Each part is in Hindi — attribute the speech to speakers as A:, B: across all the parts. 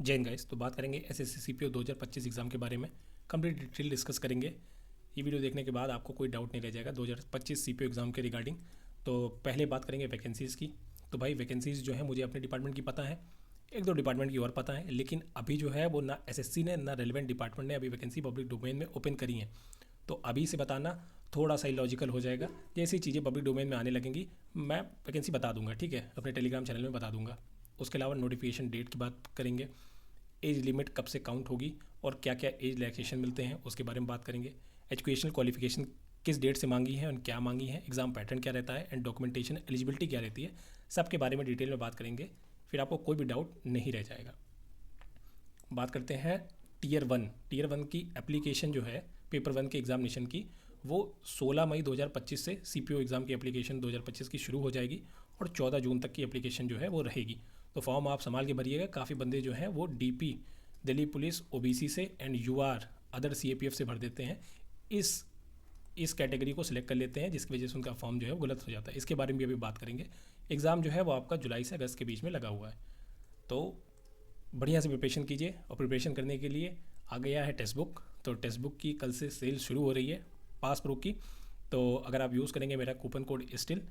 A: जय हिंद गाइस। तो बात करेंगे एसएससी सीपीओ 2025 एग्ज़ाम के बारे में। कंप्लीट डिटेल डिस्कस करेंगे। ये वीडियो देखने के बाद आपको कोई डाउट नहीं रह जाएगा 2025 सीपीओ एग्ज़ाम के रिगार्डिंग। तो पहले बात करेंगे वैकेंसीज़ की। तो भाई वैकेंसीज़ जो है मुझे अपने डिपार्टमेंट की पता है, एक दो डिपार्टमेंट की और पता है, लेकिन अभी जो है वो ना एसएससी ने ना रेलिवेंट डिपार्टमेंट ने अभी वैकेंसी पब्लिक डोमेन में ओपन करी हैं। तो अभी से बताना थोड़ा सा इलॉजिकल हो जाएगा। जैसी चीज़ें पब्लिक डोमेन में आने लगेंगी मैं वैकेंसी बता दूंगा, ठीक है, अपने टेलीग्राम चैनल में बता दूंगा। उसके अलावा नोटिफिकेशन डेट की बात करेंगे, एज लिमिट कब से काउंट होगी और क्या क्या एज रिलैक्सेशन मिलते हैं उसके बारे में बात करेंगे। एजुकेशनल क्वालिफिकेशन किस डेट से मांगी है और क्या मांगी है, एग्ज़ाम पैटर्न क्या रहता है एंड डॉक्यूमेंटेशन एलिजिबिलिटी क्या रहती है, सब के बारे में डिटेल में बात करेंगे। फिर आपको कोई भी डाउट नहीं रह जाएगा। बात करते हैं टीयर वन की एप्लीकेशन जो है पेपर वन के एग्जामिनेशन की, वो 16 मई 2025 से सीपीओ एग्ज़ाम की एप्लीकेशन 2025 की शुरू हो जाएगी और 14 जून तक की एप्लीकेशन जो है वो रहेगी। तो फॉर्म आप संभाल के भरिएगा। काफ़ी बंदे जो हैं वो डीपी दिल्ली पुलिस ओबीसी से एंड यूआर अदर सीएपीएफ से भर देते हैं। इस कैटेगरी को सिलेक्ट कर लेते हैं, जिसकी वजह से उनका फॉर्म जो है वो गलत हो जाता है। इसके बारे में भी अभी बात करेंगे। एग्ज़ाम जो है वो आपका जुलाई से अगस्त के बीच में लगा हुआ है। तो बढ़िया से प्रिपरेशन कीजिए। और प्रिपरेशन करने के लिए आ गया है टेक्स्ट बुक। तो टेक्स्ट बुक की कल से सेल शुरू हो रही है पास प्रो की। तो अगर आप यूज़ करेंगे मेरा कूपन कोड स्टिल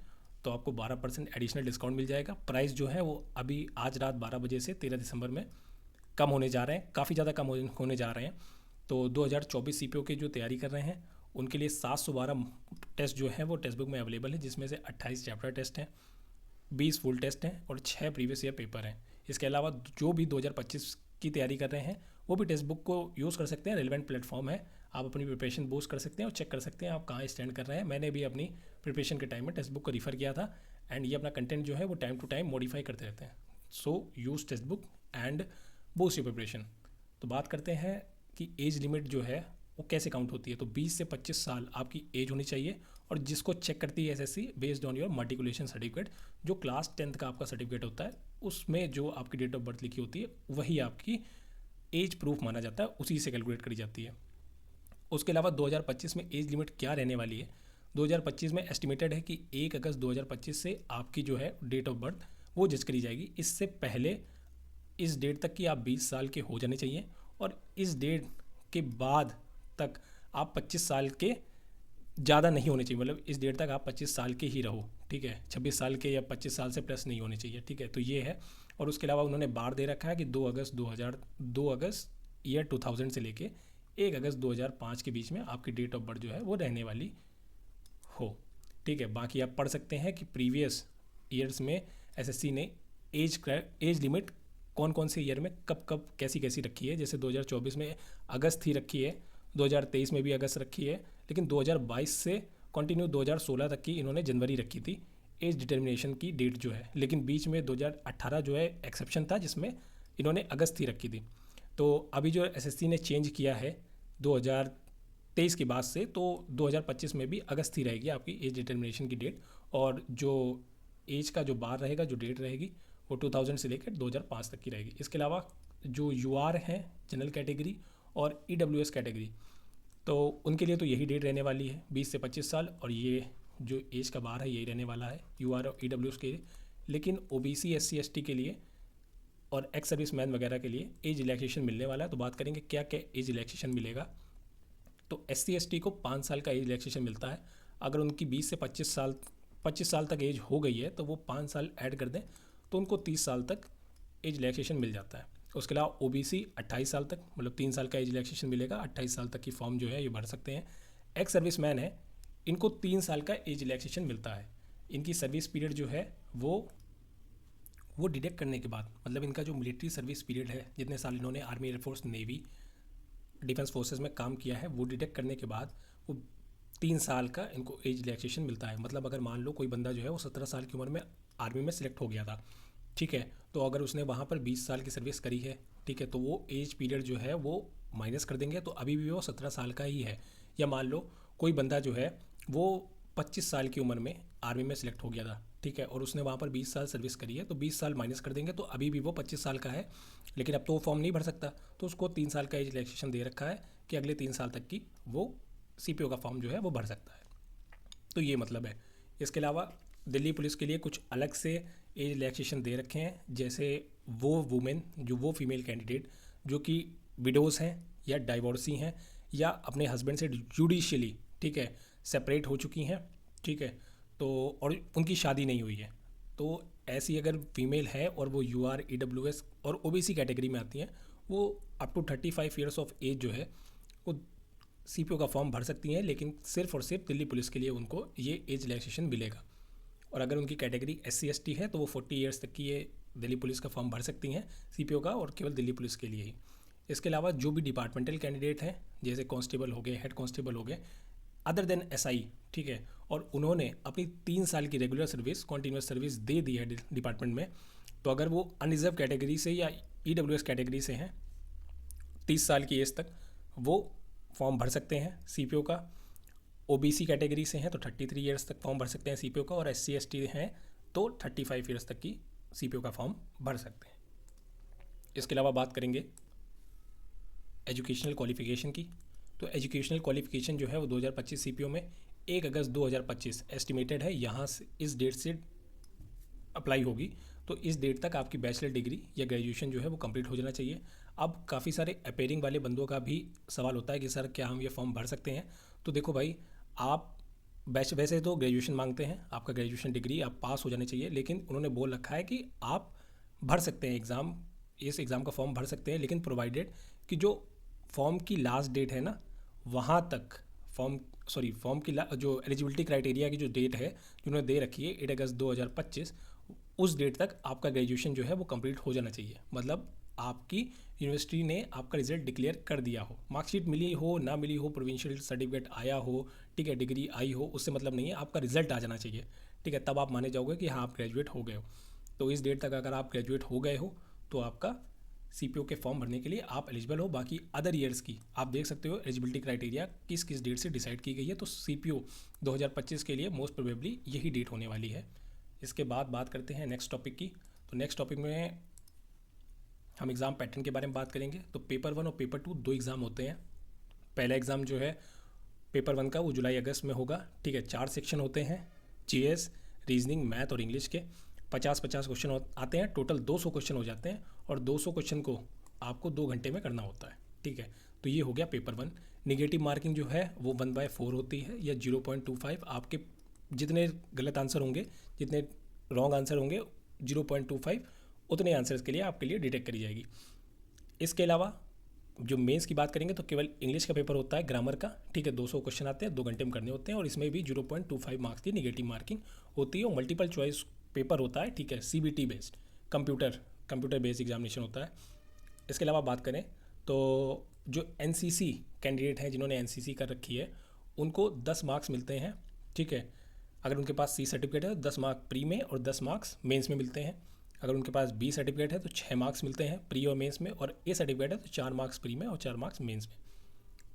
A: तो आपको 12% एडिशनल डिस्काउंट मिल जाएगा। प्राइस जो है वो अभी आज रात 12 बजे से 13 दिसंबर में कम होने जा रहे हैं, काफ़ी ज़्यादा कम होने जा रहे हैं। तो 2024 सीपीओ के जो तैयारी कर रहे हैं उनके लिए 712 टेस्ट जो है वो टेक्स्ट बुक में अवेलेबल है, जिसमें से 28 चैप्टर टेस्ट हैं, 20 फुल टेस्ट हैं और 6 प्रीवियस ईयर पेपर हैं। इसके अलावा जो भी 2025 की तैयारी कर रहे हैं वो भी टेक्स्ट बुक को यूज़ कर सकते हैं। रेलिवेंट प्लेटफॉर्म है, आप अपनी प्रिपरेशन बूस्ट कर सकते हैं और चेक कर सकते हैं आप कहाँ स्टैंड कर रहे हैं। मैंने भी अपनी प्रिपरेशन के टाइम में टेक्स्ट बुक को रिफ़र किया था एंड ये अपना कंटेंट जो है वो टाइम टू टाइम मॉडिफाई करते रहते हैं। So use text book and boost your preparation. तो बात करते हैं कि एज लिमिट जो है वो कैसे काउंट होती है। तो 20 से 25 साल आपकी एज होनी चाहिए और जिसको चेक करती है SSC based on your matriculation certificate, जो क्लास 10th का आपका सर्टिफिकेट होता है उसमें जो आपकी डेट ऑफ बर्थ लिखी होती है वही आपकी एज प्रूफ माना जाता है, उसी से कैलकुलेट करी जाती है। उसके अलावा 2025 में एज लिमिट क्या रहने वाली है, 2025 में एस्टिमेटेड है कि 1 अगस्त 2025 से आपकी जो है डेट ऑफ बर्थ वो जज करी जाएगी। इससे पहले इस डेट तक कि आप 20 साल के हो जाने चाहिए और इस डेट के बाद तक आप 25 साल के ज़्यादा नहीं होने चाहिए। मतलब इस डेट तक आप 25 साल के ही रहो, ठीक है, 26 साल के या 25 साल से प्लस नहीं होने चाहिए, ठीक है। तो ये है। और उसके अलावा उन्होंने बार दे रखा है कि 2 अगस्त ईयर 2000 से लेके 1 अगस्त 2005 के बीच में आपकी डेट ऑफ बर्थ जो है वो रहने वाली हो, ठीक है। बाकी आप पढ़ सकते हैं कि प्रीवियस ईयर्स में एसएससी ने एज लिमिट कौन कौन से ईयर में कब कब कैसी कैसी रखी है। जैसे 2024 में अगस्त ही रखी है, 2023 में भी अगस्त रखी है, लेकिन 2022 से कंटिन्यू 2016 तक की इन्होंने जनवरी रखी थी एज डिटर्मिनेशन की डेट जो है। लेकिन बीच में 2018 जो है एक्सेप्शन था जिसमें इन्होंने अगस्त ही रखी थी। तो अभी जो एसएससी ने चेंज किया है 2023 के बाद से, तो 2025 में भी अगस्त ही रहेगी आपकी एज डिटर्मिनेशन की डेट। और जो एज का जो बार रहेगा, जो डेट रहेगी वो 2000 से लेकर 2005 तक की रहेगी। इसके अलावा जो यूआर हैं जनरल कैटेगरी और ईडब्ल्यूएस कैटेगरी, तो उनके लिए तो यही डेट रहने वाली है 20 से 25 साल, और ये जो एज का बार है यही रहने वाला है यूआर और ईडब्ल्यूएस के लिए। लेकिन ओबीसी एससी एसटी के लिए और एक्स सर्विस मैन वगैरह के लिए एज रिलैक्सेशन मिलने वाला है। तो बात करेंगे क्या क्या एज रिलैक्सेशन मिलेगा। तो एससी एसटी को 5 साल का एज रिलैक्सेशन मिलता है। अगर उनकी 20 से 25 साल तक एज हो गई है तो वो 5 साल ऐड कर दें तो उनको 30 साल तक एज रिलैक्सेशन मिल जाता है। उसके अलावा ओबीसी 28 साल तक, मतलब 3 साल का एज रिलैक्सेशन मिलेगा, 28 साल तक की फॉर्म जो है ये भर सकते हैं। एक्स सर्विस मैन है, इनको 3 साल का एज रिलैक्सेशन मिलता है। इनकी सर्विस पीरियड जो है वो डिडक्ट करने के बाद, मतलब इनका जो मिलिट्री सर्विस पीरियड है, जितने साल इन्होंने army, air force, navy, defence forces में काम किया है, वो डिडक्ट करने के बाद वो 3 साल का इनको एज रिलैक्सेशन मिलता है। मतलब अगर मान लो कोई बंदा जो है वो 17 साल की उम्र में आर्मी में सिलेक्ट हो गया था, ठीक है, तो अगर उसने वहाँ पर 20 साल की सर्विस करी है, ठीक है, तो वो एज पीरियड जो है वो माइनस कर देंगे, तो अभी भी वो 17 साल का ही है। या मान लो कोई बंदा जो है वो 25 साल की उम्र में आर्मी में सिलेक्ट हो गया था, ठीक है, और उसने वहाँ पर 20 साल सर्विस करी है, तो 20 साल माइनस कर देंगे तो अभी भी वो 25 साल का है। लेकिन अब तो वो फॉर्म नहीं भर सकता, तो उसको 3 साल का एज रिलैक्सेशन दे रखा है कि अगले 3 साल तक की वो सीपीओ का फॉर्म जो है वो भर सकता है। तो ये मतलब है। इसके अलावा दिल्ली पुलिस के लिए कुछ अलग से एज रिलैक्सेशन दे रखे हैं, जैसे वो फीमेल कैंडिडेट जो कि विडोज़ हैं या डाइवोर्सी हैं या अपने हस्बैंड से जुडिशियली, ठीक है, सेपरेट हो चुकी हैं, ठीक है, तो और उनकी शादी नहीं हुई है, तो ऐसी अगर फीमेल है और वो UR EWS और OBC कैटेगरी में आती हैं, वो up to 35 years of age जो है वो CPO का फॉर्म भर सकती हैं, लेकिन सिर्फ और सिर्फ दिल्ली पुलिस के लिए उनको ये एज रिलैक्सेशन मिलेगा। और अगर उनकी कैटेगरी SC ST है तो वो 40 ईयर्स तक की ये दिल्ली पुलिस का फॉर्म भर सकती हैं CPO का, और केवल दिल्ली पुलिस के लिए ही। इसके अलावा जो भी डिपार्टमेंटल कैंडिडेट हैं, जैसे कांस्टेबल हो गए, हेड कांस्टेबल हो गए, अदर देन SI, ठीक है, और उन्होंने अपनी 3 साल की रेगुलर सर्विस, कॉन्टीन्यूस सर्विस दे दी है डिपार्टमेंट में, तो अगर वो अनरिजर्व कैटेगरी से या EWS कैटेगरी से हैं 30 साल की एज तक, वो फॉर्म भर सकते हैं CPO का। OBC कैटेगरी से हैं तो 33 ईयर्स तक फॉर्म भर सकते हैं CPO का, और SC ST हैं तो 35 ईयर्स तक की CPO का फॉर्म भर सकते हैं। इसके अलावा बात करेंगे एजुकेशनल क्वालिफिकेशन की। तो एजुकेशनल क्वालिफिकेशन जो है वो 2025 CPO में 1 अगस्त 2025 एस्टिमेटेड है, यहाँ से इस डेट से अप्लाई होगी, तो इस डेट तक आपकी बैचलर डिग्री या ग्रेजुएशन जो है वो कंप्लीट हो जाना चाहिए। अब काफ़ी सारे अपेयरिंग वाले बंदों का भी सवाल होता है कि सर क्या हम ये फॉर्म भर सकते हैं। तो देखो भाई, आप वैसे तो ग्रेजुएशन मांगते हैं, आपका ग्रेजुएशन डिग्री आप पास हो जाने चाहिए, लेकिन उन्होंने बोल रखा है कि आप भर सकते हैं एग्ज़ाम, इस एग्ज़ाम का फॉर्म भर सकते हैं, लेकिन प्रोवाइडेड कि जो फॉर्म की लास्ट डेट है ना, वहाँ तक फॉर्म की जो एलिजिबिलिटी क्राइटेरिया की जो डेट है जो उन्होंने दे रखी है 8 अगस्त 2025, उस डेट तक आपका ग्रेजुएशन जो है वो कंप्लीट हो जाना चाहिए। मतलब आपकी यूनिवर्सिटी ने आपका रिजल्ट डिक्लेयर कर दिया हो, मार्कशीट मिली हो ना मिली हो, प्रोविंशियल सर्टिफिकेट आया हो, ठीक है, डिग्री आई हो, उससे मतलब नहीं है, आपका रिजल्ट आ जाना चाहिए, ठीक है, तब आप माने जाओगे कि हाँ आप ग्रेजुएट हो गए हो। तो इस डेट तक अगर आप ग्रेजुएट हो गए हो तो आपका CPO के फॉर्म भरने के लिए आप एलिजिबल हो। बाकी अदर ईयर्स की आप देख सकते हो एलिजिबिलिटी क्राइटेरिया किस किस डेट से डिसाइड की गई है, तो CPO 2025 के लिए मोस्ट प्रोबेबली यही डेट होने वाली है। इसके बाद बात करते हैं नेक्स्ट टॉपिक की। तो नेक्स्ट टॉपिक में हम एग्ज़ाम पैटर्न के बारे में बात करेंगे। तो पेपर 1 और पेपर 2 दो एग्ज़ाम होते हैं। पहला एग्ज़ाम जो है पेपर 1 का वो जुलाई अगस्त में होगा, ठीक है, 4 सेक्शन होते हैं, GS, रीजनिंग, मैथ और इंग्लिश के 50-50 क्वेश्चन आते हैं, टोटल 200 क्वेश्चन हो जाते हैं, और 200 क्वेश्चन को आपको 2 घंटे में करना होता है, ठीक है। तो ये हो गया पेपर 1। निगेटिव मार्किंग जो है वो 1/4 होती है या 0.25, आपके जितने गलत आंसर होंगे, जितने रॉन्ग आंसर होंगे, 0.25 उतने आंसर्स के लिए आपके लिए डिटेक्ट करी जाएगी। इसके अलावा जो मेंस की बात करेंगे तो केवल इंग्लिश का पेपर होता है, ग्रामर का, ठीक है, 200 क्वेश्चन आते हैं, 2 घंटे में करने होते हैं, और इसमें भी 0.25 मार्क्स की निगेटिव मार्किंग होती है, और मल्टीपल चॉइस पेपर होता है, ठीक है, CBT based, computer based examination होता है। इसके अलावा बात करें तो जो NCC कैंडिडेट हैं, जिन्होंने NCC कर रखी है, उनको 10 मार्क्स मिलते हैं, ठीक है। अगर उनके पास C सर्टिफिकेट है तो 10 मार्क्स प्री में और 10 मार्क्स मेंस में मिलते हैं। अगर उनके पास B सर्टिफिकेट है तो 6 मार्क्स मिलते हैं प्री और मेंस में, और A सर्टिफिकेट है तो 4 मार्क्स प्री में और 4 मार्क्स मेंस में।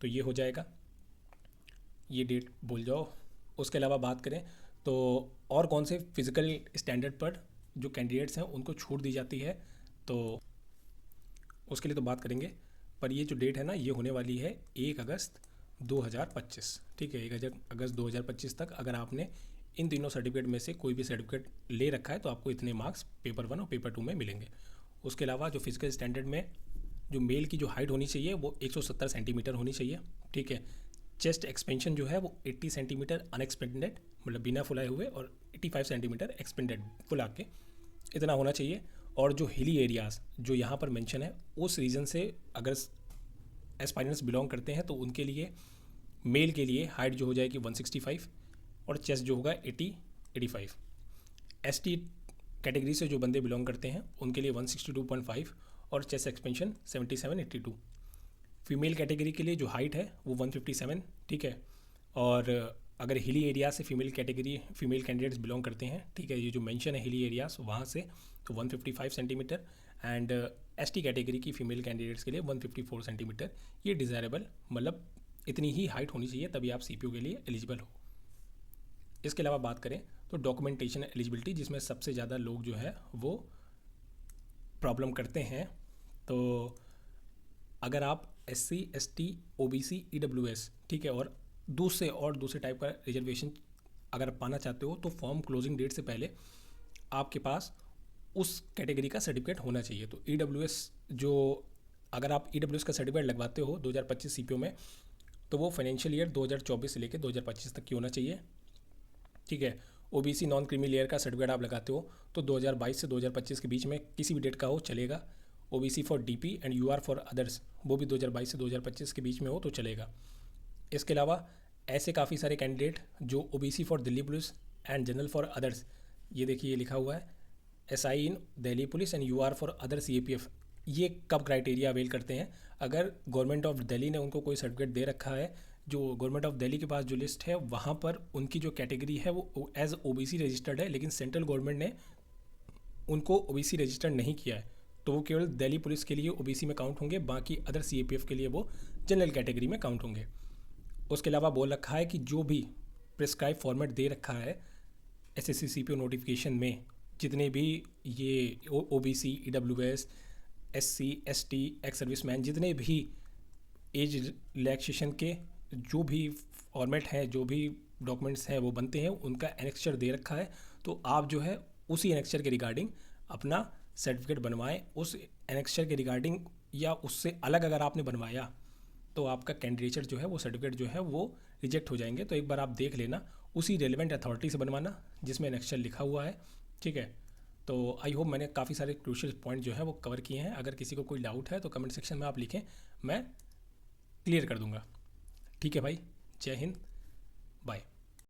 A: तो ये हो जाएगा, ये डेट भूल जाओ। उसके अलावा बात करें तो और कौन से फिज़िकल स्टैंडर्ड पर जो कैंडिडेट्स हैं उनको छूट दी जाती है, तो उसके लिए तो बात करेंगे, पर ये जो डेट है ना, ये होने वाली है 1 अगस्त 2025, ठीक है। 1 अगस्त 2025 तक अगर आपने इन तीनों सर्टिफिकेट में से कोई भी सर्टिफिकेट ले रखा है तो आपको इतने मार्क्स पेपर 1 और पेपर 2 में मिलेंगे। उसके अलावा जो फिजिकल स्टैंडर्ड में जो मेल की जो हाइट होनी चाहिए वो 170 सेंटीमीटर होनी चाहिए, ठीक है। चेस्ट एक्सपेंशन जो है वो 80 सेंटीमीटर अनएक्सपेंडेड, मतलब बिना फुलाए हुए, और 85 सेंटीमीटर एक्सपेंडेड फुला के, इतना होना चाहिए। और जो हिली एरियाज़ जो यहाँ पर मेंशन है, उस रीजन से अगर एस्पायरेंट्स बिलोंग करते हैं तो उनके लिए मेल के लिए हाइट जो हो जाएगी 165 और चेस्ट जो होगा 85। ST कैटेगरी से जो बंदे बिलोंग करते हैं उनके लिए 162.5 और चेस्ट एक्सपेंशन 77-82। फीमेल कैटेगरी के लिए जो हाइट है वो 157, ठीक है। और अगर हिली एरिया से फीमेल कैंडिडेट्स बिलोंग करते हैं, ठीक है, ये जो मेंशन है हिली एरियाज वहाँ से, तो 155 सेंटीमीटर, एंड ST कैटेगरी की फीमेल कैंडिडेट्स के लिए 154 सेंटीमीटर। ये डिज़ायरेबल, मतलब इतनी ही हाइट होनी चाहिए तभी आप CPO के लिए एलिजिबल हो। इसके अलावा बात करें तो डॉक्यूमेंटेशन एलिजिबिलिटी, जिसमें सबसे ज़्यादा लोग जो है वो प्रॉब्लम करते हैं। तो अगर आप SC ST OBC EWS, ठीक है, और दूसरे टाइप का रिजर्वेशन अगर पाना चाहते हो तो फॉर्म क्लोजिंग डेट से पहले आपके पास उस कैटेगरी का सर्टिफिकेट होना चाहिए। तो EWS जो अगर आप EWS का सर्टिफिकेट लगवाते हो 2025 CPO में, तो वो फाइनेंशियल ईयर 2024 से लेकर 2025 तक की होना चाहिए। ठीक है। OBC नॉन क्रीमी लेयर का सर्टिफिकेट आप लगाते हो तो 2022 से 2025 के बीच में किसी भी डेट का हो चलेगा। OBC for DP and UR for others वो भी 2022 से 2025 के बीच में हो तो चलेगा। इसके अलावा ऐसे काफ़ी सारे कैंडिडेट जो OBC for Delhi police and general for others, ये देखिए ये लिखा हुआ है SI in Delhi police and UR for other CAPF, ये कब क्राइटेरिया अवेल करते हैं? अगर गवर्नमेंट ऑफ दिल्ली ने उनको कोई सर्टिफिकेट दे रखा है, जो गवर्नमेंट ऑफ दिल्ली के पास जो लिस्ट है वहाँ पर उनकी जो कैटेगरी है वो एज OBC रजिस्टर्ड है, लेकिन सेंट्रल गवर्नमेंट ने उनको OBC रजिस्टर्ड नहीं किया है, तो वो केवल दिल्ली पुलिस के लिए OBC में काउंट होंगे, बाकी अदर CAPF के लिए वो जनरल कैटेगरी में काउंट होंगे। उसके अलावा बोल रखा है कि जो भी प्रिस्क्राइब फॉर्मेट दे रखा है SSC CPO नोटिफिकेशन में, जितने भी ये OBC EWS SC ST ex serviceman, जितने भी एज रिलैक्सेशन के जो भी फॉर्मेट हैं, जो भी डॉक्यूमेंट्स हैं वो बनते हैं, उनका एनेक्चर दे रखा है। तो आप जो है उसी एनेक्चर के रिगार्डिंग अपना सर्टिफिकेट बनवाएं। उस एनेक्चर के रिगार्डिंग या उससे अलग अगर आपने बनवाया तो आपका कैंडिडेचर जो है वो सर्टिफिकेट जो है वो रिजेक्ट हो जाएंगे। तो एक बार आप देख लेना, उसी रेलिवेंट अथॉरिटी से बनवाना जिसमें एनेक्चर लिखा हुआ है। ठीक है। तो आई होप मैंने काफ़ी सारे क्रूशियल पॉइंट जो है वो कवर किए हैं। अगर किसी को कोई डाउट है तो कमेंट सेक्शन में आप लिखें, मैं क्लियर कर दूंगा। ठीक है भाई, जय हिंद, बाय।